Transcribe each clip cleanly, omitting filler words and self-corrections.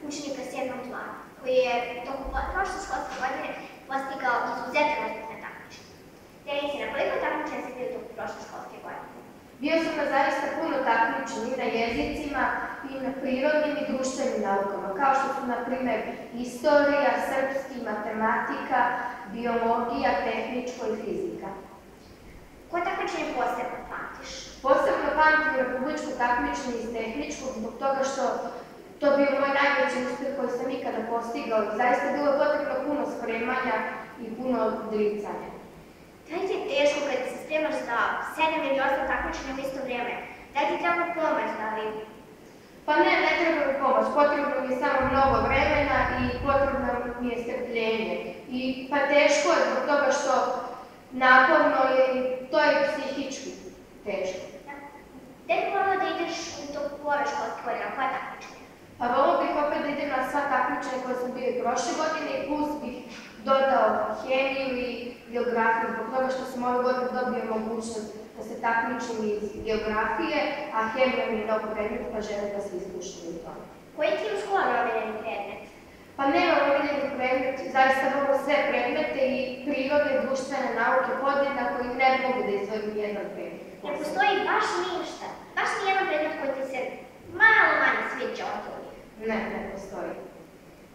učenika 7. plana, koji je tokom prošle školske godine postigao izuzetan uspeh na takmičenju. Denice, na koliko takmičenja si bio tokom prošle školske godine? Bio sam na zaista puno takmičenja na jezicima i na prirodnim i društvenim naukama, kao što su, na primer, istorija, srpski, matematika, biologija, tehničko i fizika. Koje takmičenje posebno pamtiš? Posebno pamtim republičko takmičenje iz tehničkog, zbog toga što to bio moj najveći uspeh koji sam ikada postigao. Zaista je bilo potrebno puno spremanja i puno dricanja. Da li ti je teško kada se spremaš za 7 ili 8 takmičenja u isto vrijeme? Da li ti treba pomoć, da li? Pa ne treba mi pomoć. Potrebno mi je samo mnogo vremena i potrebno mi je strpljenje. Pa teško je zbog toga što naporno je i to je psihički teško. Gde bi volila da ideš u toku ove školske godine, na koja takmičenja? Pa volila bih opet da idem na sva takmičenja koje sam bili prošle godine i plus bih dodao hemiju i geografiju, zbog toga što sam ove godine dobio mogućnost da se takmičim iz geografije, a hemija mi je mnogo predmet, pa želim da se iskušam u tome. Koji ti je u školi omiljeni predmet? Pa nemam omiljeni predmet, zaista mogu sve predmete i prirodne i društvene nauke podjednako i ne mogu da izdvojim jedan predmet. Ne postoji baš ništa, baš nijedan predmet koji ti se malo manje sviđa od drugih? Ne postoji.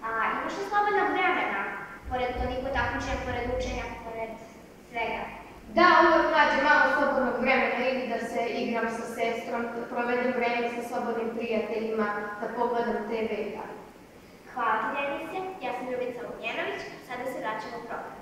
A imaš li slobodna vremena, pored toliko takmičenja, pored učenja, pored svega? Da, uvek nađem malo slobodnog vremena ili da se igram sa sestrom, da provedem vreme sa slobodnim prijateljima, da pogledam TV i tako. Hvala ti, Denice. Ja sam Ljubica Ognjenović, sada se vraćamo u program.